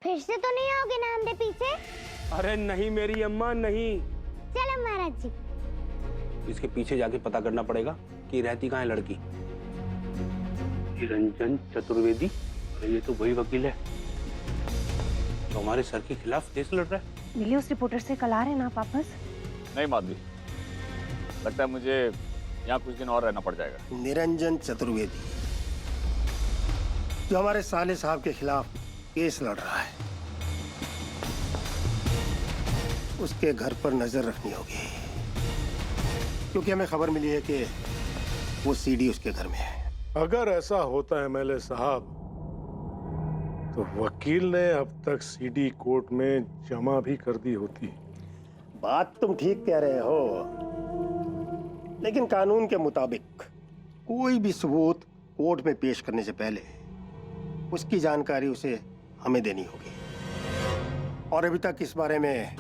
फिर से तो नहीं आओगे ना हमरे पीछे? अरे नहीं मेरी अम्मा नहीं। चलो महाराज जी। इसके पीछे जाके पता करना पड़ेगा कि रहती कहाँ है लड़की। निरंजन चतुर्वेदी, अरे ये तो वही वकील है तो हमारे सर के खिलाफ केस लड़ रहा है। मिली उस रिपोर्टर से कल आ रहे ना आप वापस? नहीं माधवी, लगता है मुझे यहाँ कुछ दिन और रहना पड़ जाएगा। निरंजन चतुर्वेदी जो हमारे साले साहब के खिलाफ केस लड़ रहा है, उसके घर पर नजर रखनी होगी क्योंकि हमें खबर मिली है कि वो सीडी उसके घर में है। अगर ऐसा होता है एमएलए साहब तो वकील ने अब तक सीडी कोर्ट में जमा भी कर दी होती। बात तुम ठीक कह रहे हो, लेकिन कानून के मुताबिक कोई भी सबूत कोर्ट में पेश करने से पहले उसकी जानकारी उसे हमें देनी होगी और अभी तक इस बारे में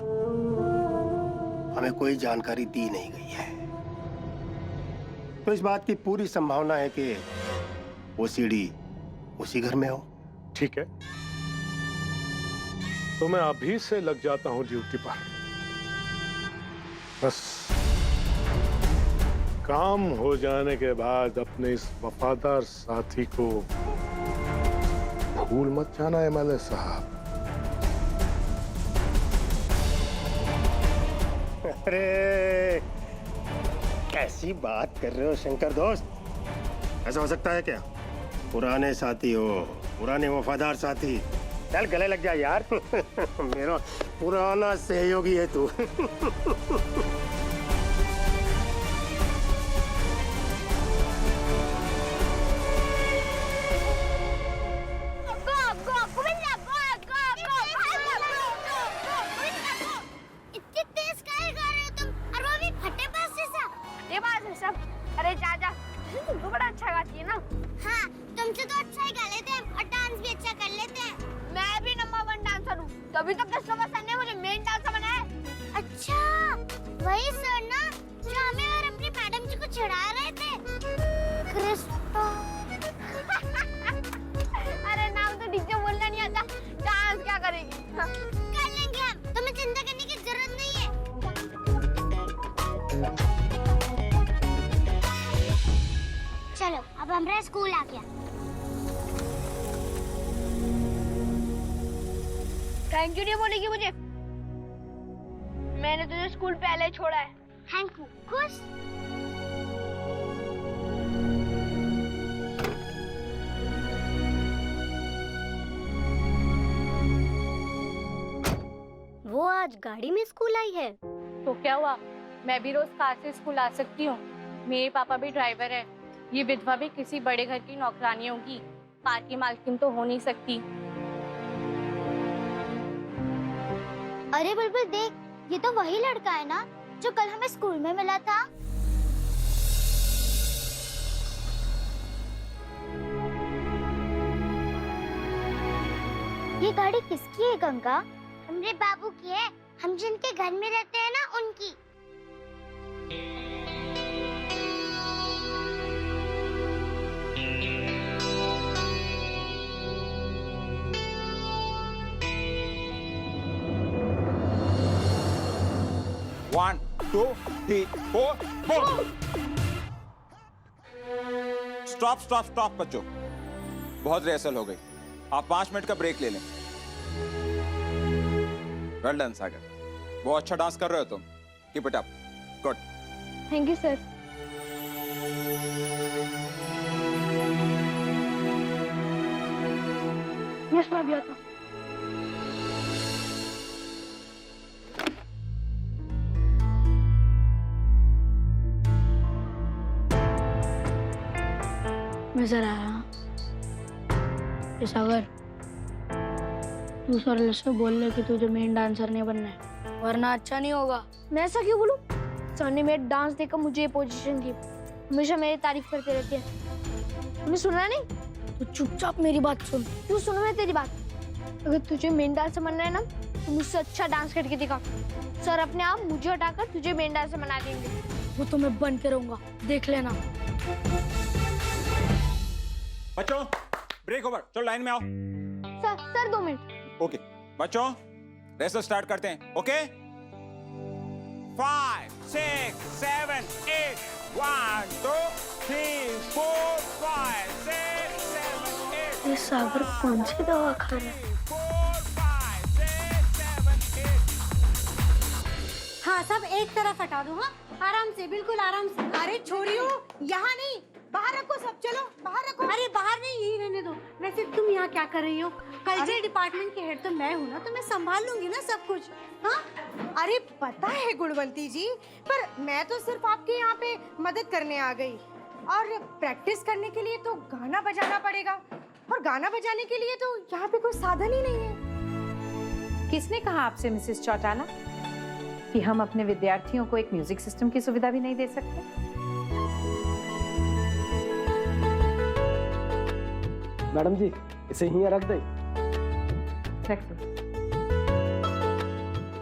हमें कोई जानकारी दी नहीं गई है। तो इस बात की पूरी संभावना है कि वो सीडी उसी घर में हो। ठीक है, तो मैं अभी से लग जाता हूं ड्यूटी पर। बस काम हो जाने के बाद अपने इस वफादार साथी को भूल मत जाना एमएलए साहब। अरे कैसी बात कर रहे हो शंकर दोस्त, ऐसा हो सकता है क्या? पुराने साथी हो, पुराने वफादार साथी, चल गले लग जा यार। मेरा पुराना सहयोगी है तू। इतनी तेज काहे गा रहे हो तुम? और वो भी फटे पास जैसा। ये बात है सब। अरे जा तुम तो बड़ा अच्छा गाती है ना। हाँ, तुमसे तो अच्छा ही गा लेते हैं और डांस भी अच्छा कर लेते हैं। मैं भी नंबर 1 डांसर हूँ, तभी तो क्रिस्टोफर सर ने मुझे मेन डांसर बनाया। अच्छा, वही सर ना जो हमें और अपनी मैडम जी को चिढ़ा रहे थे। क्रिस्टो। अरे नाम तो ठीक से बोलना नहीं आता, डांस क्या करेगी? कर लेंगे हम, तुम्हें चिंता करने की जरूरत नहीं है। चलो अब हमारा स्कूल आ गया। थैंक यू नहीं बोलेगी मुझे, मैंने तुझे स्कूल पहले छोड़ा है। Thank you. खुश? वो आज गाड़ी में स्कूल आई है। तो क्या हुआ, मैं भी रोज कार से स्कूल आ सकती हूँ। मेरे पापा भी ड्राइवर है। ये विधवा भी किसी बड़े घर की नौकरानी होगी, कार की मालकिन तो हो नहीं सकती। अरे बुलबुल देख, ये तो वही लड़का है ना जो कल हमें स्कूल में मिला था। ये गाड़ी किसकी है गंगा? हमरे बाबू की है, हम जिनके घर में रहते हैं ना उनकी। One, 2, 3, 4, boom! स्टॉप बच्चों, बहुत रिहर्सल हो गई। आप 5 मिनट का ब्रेक ले लें। वेल डन सागर, बहुत अच्छा डांस कर रहे हो तुम। Keep it up, good. Thank you sir. Yes मैं भी आता हूँ। मैं सर आया। सागर, तू सर से बोल ले कि तुझे मेन डांसर नहीं बनना है, वरना अच्छा नहीं होगा। मैं ऐसा क्यों बोलूं? सर ने मेरा डांस देखकर मुझे ये पोजीशन दी, हमेशा मेरी तारीफ करते रहते हैं। तुमने सुना नहीं? तो चुपचाप मेरी बात सुन। क्यों सुनूं मैं तेरी बात? अगर तुझे मेन डांसर बनना है ना तो मुझसे अच्छा डांस करके दिखा। सर अपने आप मुझे हटाकर तुझे मेन डांसर बना देंगे। वो तो मैं बन के रहूंगा, देख लेना। बच्चों ब्रेक ओवर, चलो लाइन में आओ। Sir 2 minute. ओके बच्चों रेसल स्टार्ट करते हैं। ओके 5 6 7 8 1 2 3 4 5 6 7 8 ये सागर कौन सी दवा खा रहा है? 4 5 6 7 8। हाँ सब एक तरफ हटा दो। हाँ आराम से, बिल्कुल आराम से। अरे छोरियो यहाँ नहीं, बाहर रखो सब, चलो बाहर रखो। अरे बाहर नहीं, यही रहने दो। वैसे तुम यहाँ क्या कर रही हो? कल्चरल डिपार्टमेंट के हेड तो मैं हूँ ना, तो मैं संभाल लूंगी ना सब कुछ। हाँ अरे पता है गुणवंती जी, पर मैं तो सिर्फ आपके यहाँ पे मदद करने आ गई, और प्रैक्टिस करने के लिए तो गाना बजाना पड़ेगा, और गाना बजाने के लिए तो यहाँ पे कोई साधन ही नहीं है। किसने कहा आपसे मिसेस चौटाला कि हम अपने विद्यार्थियों को एक म्यूजिक सिस्टम की सुविधा भी नहीं दे सकते? मैडम जी इसे यहीं रख दे। रख दो।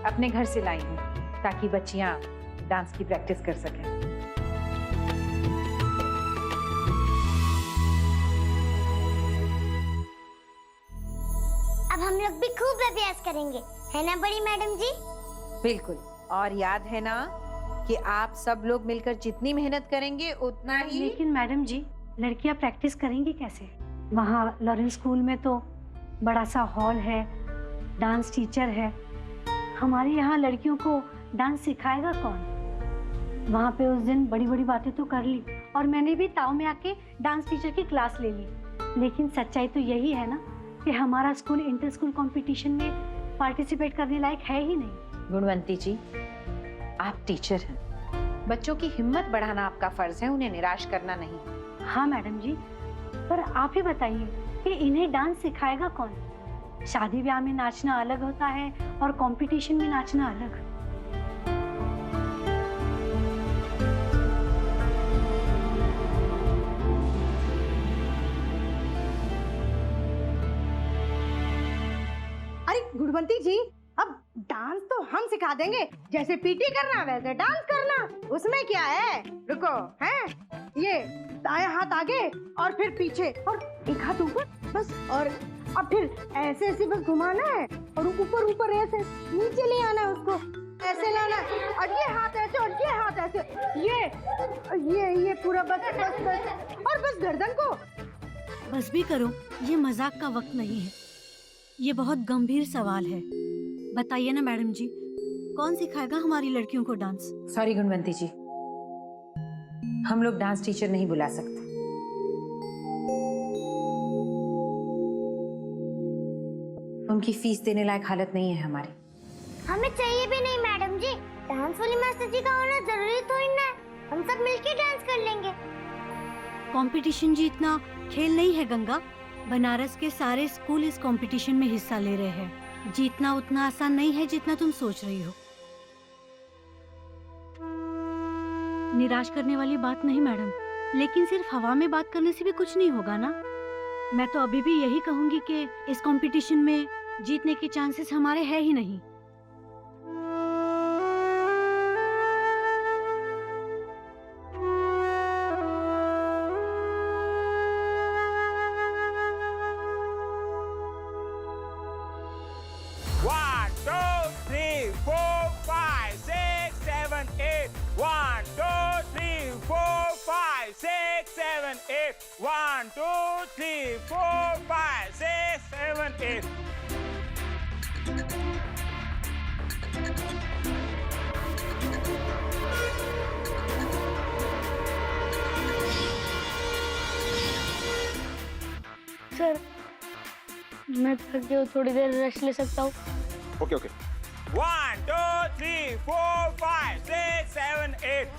अपने घर से लाई हूँ ताकि बच्चियां डांस की प्रैक्टिस कर सकें। अब हम लोग भी खूब अभ्यास करेंगे, है ना बड़ी मैडम जी? बिल्कुल। और याद है ना कि आप सब लोग मिलकर जितनी मेहनत करेंगे उतना ही। लेकिन मैडम जी लड़कियां प्रैक्टिस करेंगी कैसे? वहाँ लॉरेंस स्कूल में तो बड़ा सा हॉल है, डांस टीचर है। हमारे यहाँ लड़कियों को डांस सिखाएगा कौन? वहाँ पे उस दिन बड़ी बड़ी बातें तो कर ली, और मैंने भी ताऊ में आके डांस टीचर की क्लास ले ली। लेकिन सच्चाई तो यही है ना कि हमारा स्कूल इंटर स्कूल कंपटीशन में पार्टिसिपेट करने लायक है ही नहीं। गुणवंती जी, आप टीचर हैं, बच्चों की हिम्मत बढ़ाना आपका फर्ज है, उन्हें निराश करना नहीं। हाँ मैडम जी, पर आप ही बताइए कि इन्हें डांस सिखाएगा कौन? शादी ब्याह में नाचना अलग होता है और कंपटीशन में नाचना अलग। अरे गुणवंती जी, अब डांस तो हम सिखा देंगे, जैसे पीटी करना वैसे डांस करना, उसमें क्या है? रुको, हैं? ये दायां हाथ आगे और फिर पीछे, और एक हाथ ऊपर, बस। और अब फिर ऐसे ऐसे बस घुमाना है, और ऊपर ऊपर ऐसे नीचे ले आना है उसको, ऐसे लाना है, और ये हाथ ऐसे और ये हाथ ऐसे, ये पूरा बस बस बस, और बस गर्दन को। बस भी करो, ये मजाक का वक्त नहीं है, ये बहुत गंभीर सवाल है। बताइए ना मैडम जी, कौन सिखाएगा हमारी लड़कियों को डांस? सॉरी गुणवंती जी, हम लोग डांस टीचर नहीं बुला सकते। उनकी फीस देने लायक हालत नहीं है हमारी। हमें चाहिए भी नहीं मैडम जी, डांस वाली मास्टर जी का होना जरूरी थोड़ी ना है, हम सब मिलके डांस कर लेंगे। कंपटीशन जीतना खेल नहीं है गंगा, बनारस के सारे स्कूल इस कंपटीशन में हिस्सा ले रहे हैं। जीतना उतना आसान नहीं है जितना तुम सोच रही हो। निराश करने वाली बात नहीं मैडम, लेकिन सिर्फ हवा में बात करने से भी कुछ नहीं होगा ना। मैं तो अभी भी यही कहूंगी कि इस कंपटीशन में जीतने के चांसेस हमारे है ही नहीं। One, two, three, four, five, six, seven, eight. Sir मैं थक गया हूँ, थोड़ी देर रेस्ट ले सकता हूँ? Okay okay. 1, 2, 3, 4, 5, 6, 7, 8.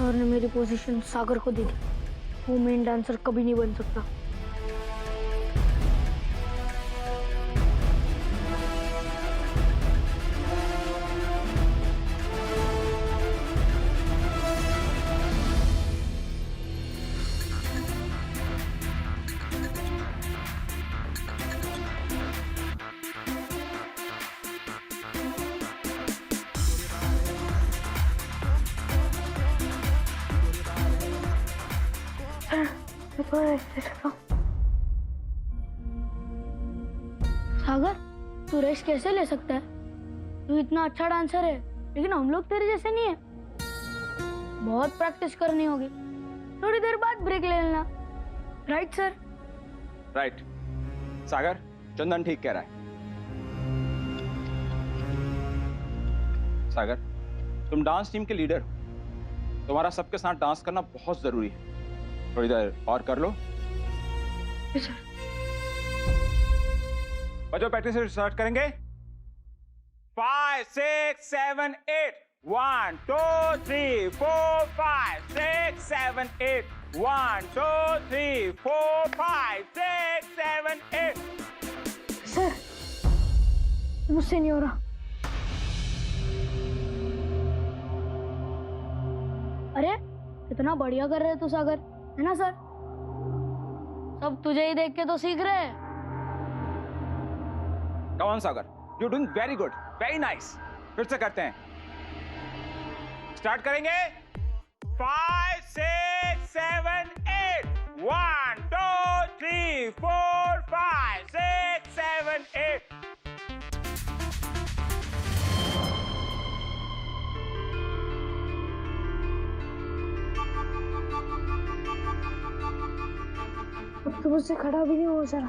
सर ने मेरी पोजीशन सागर को दे दी, वो मेन डांसर कभी नहीं बन सकता। सागर, तू रेस्ट कैसे ले सकता है? तू इतना अच्छा डांसर है, लेकिन हम लोग तेरे जैसे नहीं है। बहुत प्रैक्टिस करनी होगी। थोड़ी देर बाद ब्रेक ले लेना। Right sir? राइट। सागर, चंदन ठीक कह रहा है। सागर, तुम डांस टीम के लीडर हो, तुम्हारा सबके साथ डांस करना बहुत जरूरी है। थोड़ी देर और कर लो। बच्चों, प्रैक्टिस स्टार्ट करेंगे। 5, 6, 7, 8 1 2 3 4 5 6 7 8 1 2 3 4 5 6 7 8। सर, मुझसे नहीं हो रहा। अरे कितना बढ़िया कर रहे तू सागर, है ना सर? सब तुझे ही देख के तो सीख रहे हैं। Come on, Sagar, you're doing very good, very nice. फिर से करते हैं। स्टार्ट करेंगे। 5 6 7 8 1 2 3 4 5 6 7 8। अब तो मुझसे खड़ा भी नहीं हो सर।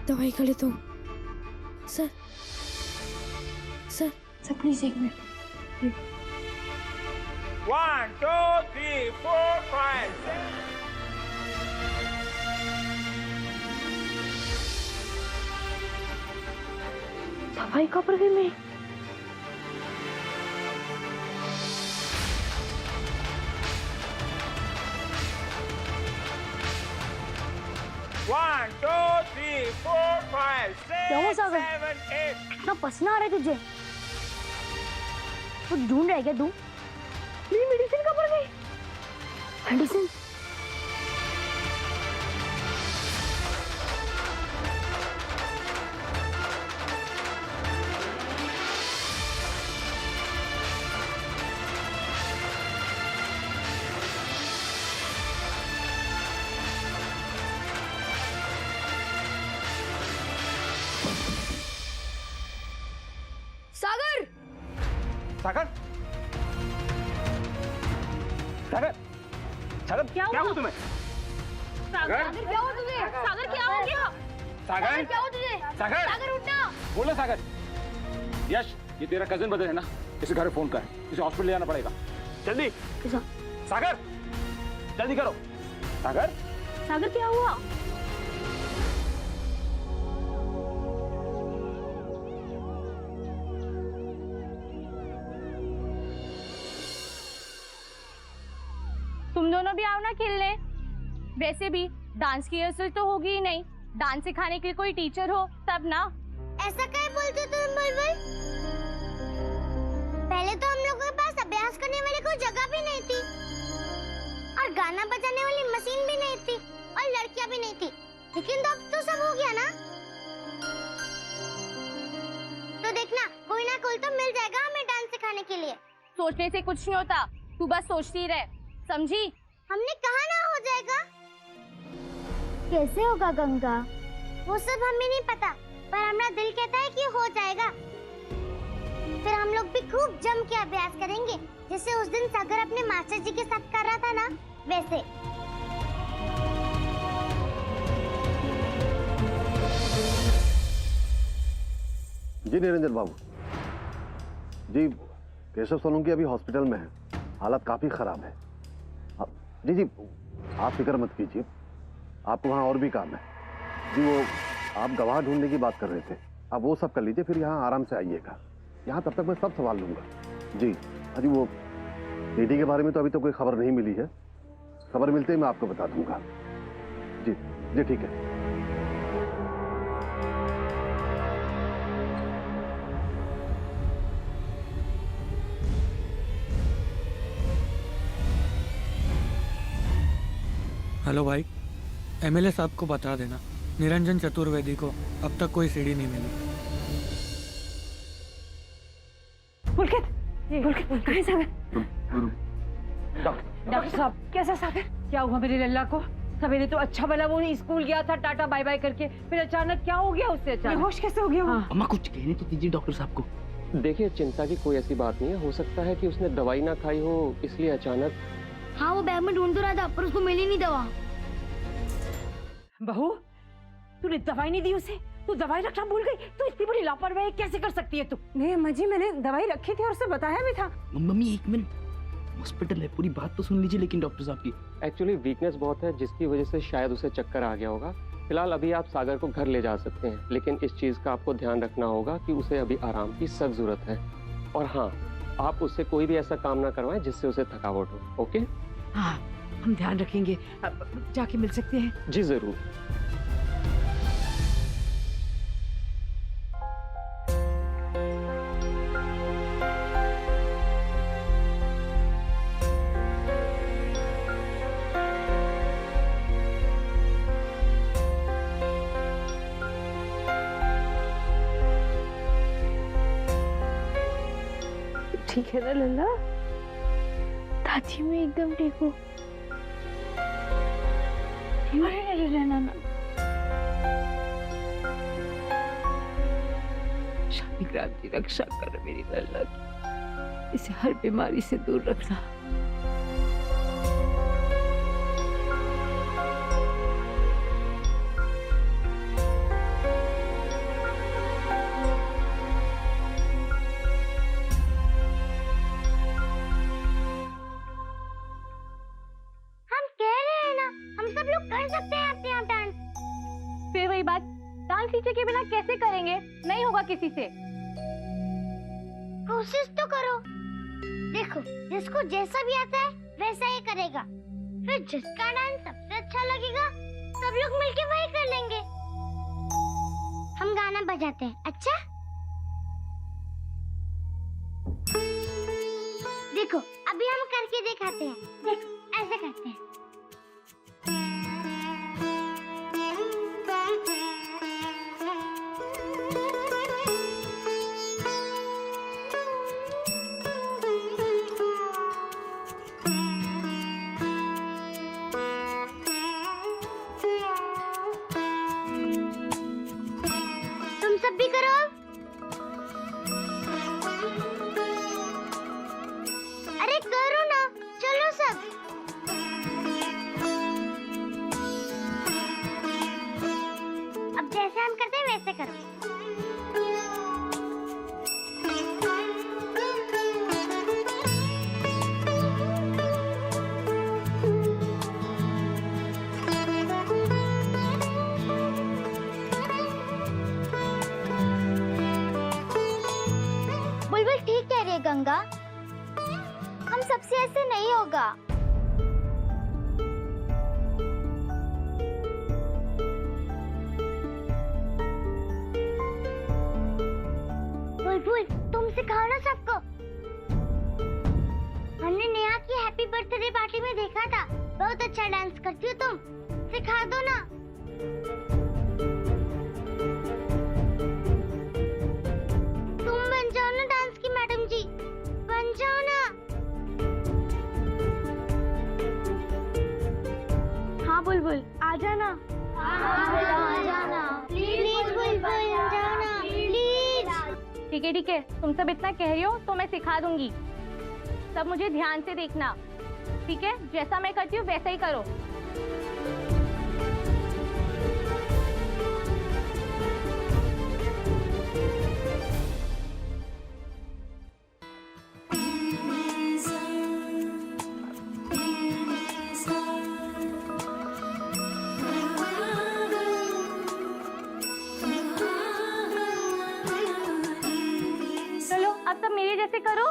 दवाई खा ले तुम। सर प्लीज एक मिनट। 1 2 3 4 5 6। दवाई कब पर गई मैं? One, 2 3 4 5 6 7 8। इतना पसीना आ रहा है तुझे? तो ढूंढ रहा है क्या तू? मेरी मेडिसिन कहाँ पर गई? मेडिसिन? सागर! सागर, सागर, सागर, क्या हुआ तुम्हें? सागर क्या हुआ तुझे? सागर क्या हो गया? सागर क्या हुआ तुझे? सागर, सागर उठना। बोलो सागर। यश, ये तेरा कजिन ब्रदर है ना, इसे घर फोन कर, इसे हॉस्पिटल ले जाना पड़ेगा। जल्दी। सागर, जल्दी करो। सागर, सागर क्या हुआ? तुम दोनों भी आओ ना खेलने। वैसे भी डांस की रिहर्सल तो होगी ही नहीं, डांस सिखाने के लिए कोई टीचर हो तब ना। ऐसा क्या बोलते तुम बुलबुल? पहले तो हम लोगों के पास अभ्यास करने वाली कोई जगह भी नहीं थी, और गाना बजाने वाली मशीन भी नहीं थी, और लड़कियां भी नहीं थी। लेकिन अब तो सब हो गया ना। तो देखना, कोई ना कोई तो मिल जाएगा हमें डांस सिखाने के लिए। सोचने से कुछ नहीं होता, तू बस सोचती रह, समझी? हमने कहा ना हो जाएगा। कैसे होगा गंगा? वो सब हमें नहीं पता, पर हमारा दिल कहता है कि हो जाएगा। फिर हम लोग भी खूब जम के अभ्यास करेंगे, जैसे उस दिन सागर अपने मास्टर जी के साथ कर रहा था ना, वैसे। जी निरंजन बाबू जी, केशव सोलंकी अभी हॉस्पिटल में है, हालत काफी खराब है। जी आप फिक्र मत कीजिए, आपको वहाँ और भी काम है। जी वो आप गवाह ढूंढने की बात कर रहे थे, आप वो सब कर लीजिए, फिर यहाँ आराम से आइएगा। यहाँ तब तक मैं सब संभाल लूंगा। जी अजी वो बेटी के बारे में तो अभी तो कोई खबर नहीं मिली है, खबर मिलते ही मैं आपको बता दूंगा। जी जी ठीक है। हेलो भाई, एमएलए साहब को बता देना निरंजन चतुर्वेदी को अब तक कोई सीडी नहीं मिली। पुलकित कहाँ है सागर? डॉक्टर साहब, कैसा सागर? क्या हुआ मेरी लल्ला को? सवेरे तो अच्छा भला वो स्कूल गया था टाटा बाय बाय करके, फिर अचानक क्या हो गया उससे? अचानक बेहोश कैसे हो गया वो? हाँ। अम्मा कुछ कहने तो दीजिए डॉक्टर साहब को। देखिए चिंता की कोई ऐसी बात नहीं है, हो सकता है कि उसने दवाई ना खाई हो इसलिए अचानक। हाँ वो बैग में ढूंढ तो रहा था पर उसको मिली नहीं दवा। बहू तूने दवाई नहीं दी उसे, तू दवाई रखना भूल गई। तू इतनी बड़ी लापरवाही कैसे कर सकती है तू? नहीं अम्मा जी, मैंने दवाई रखी थी और उसे बताया भी था। मम्मी एक मिनट, हॉस्पिटल है, पूरी बात तो सुन लीजिए। लेकिन डॉक्टर साहब की एक्चुअली वीकनेस बहुत है जिसकी वजह से शायद उसे चक्कर आ गया होगा। फिलहाल अभी आप सागर को घर ले जा सकते हैं, लेकिन इस चीज का आपको ध्यान रखना होगा कि उसे अभी आराम की सख्त जरूरत है। और हाँ, आप उससे कोई भी ऐसा काम ना करवाएं जिससे उसे थकावट हो। ओके? हाँ हम ध्यान रखेंगे। अब जाके मिल सकते हैं? जी जरूर। ठीक है ना लल्ला? दादी मैं एकदम ठीक हूँ। अरे रहना ना। शालिग्राम की रक्षा कर मेरी लल्ला की, इसे हर बीमारी से दूर रखना। हम कह रहे हैं ना, हम सब लोग कर सकते हैं अपने आप डांस। फिर वही बात, डांस टीचर के बिना कैसे करेंगे? नहीं होगा किसी से। कोशिश तो करो। देखो जिसको जैसा भी आता है वैसा ही करेगा, फिर जिसका डांस सबसे अच्छा लगेगा सब लोग मिलके वही कर लेंगे। हम गाना बजाते हैं, अच्छा? देखो अभी हम करके दिखाते हैं। देखो ऐसे करते हैं। तुम सब भी करो। अरे करो ना, चलो सब। अब जैसे हम करते हैं वैसे करो। बुलबुल ठीक कह रही है गंगा, हम सबसे ऐसे नहीं होगा। बुलबुल तुम सिखाओ ना सबको। हमने नेहा की हैप्पी बर्थडे पार्टी में देखा था, बहुत अच्छा डांस करती हो तुम, सिखा दो ना। तुम बन जाओ ना डांस की मैडम जी, बन जाओ ना। हाँ बुलबुल आ जाना। आ जाना प्लीज बुलबुल, जाओ ना प्लीज। ठीक है, तुम सब इतना कह रही हो तो मैं सिखा दूंगी। सब मुझे ध्यान से देखना, ठीक है? जैसा मैं करती हूँ वैसा ही करो। चलो अब सब मेरे जैसे करो।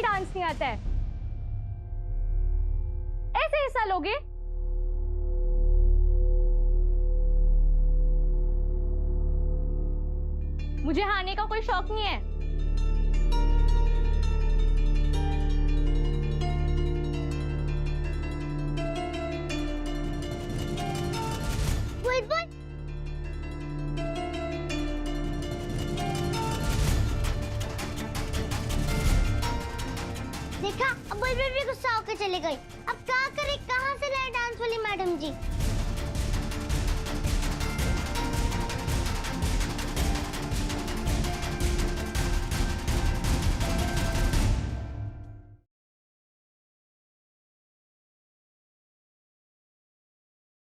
ही डांस नहीं आता है, ऐसे हिस्सा लोगे? मुझे हारने का कोई शौक नहीं है। बुलबुल, देखा, अब बुलबुल भी गुस्सा होकर चली गई। अब क्या करे, कहाँ से लाए डांस वाली मैडम जी?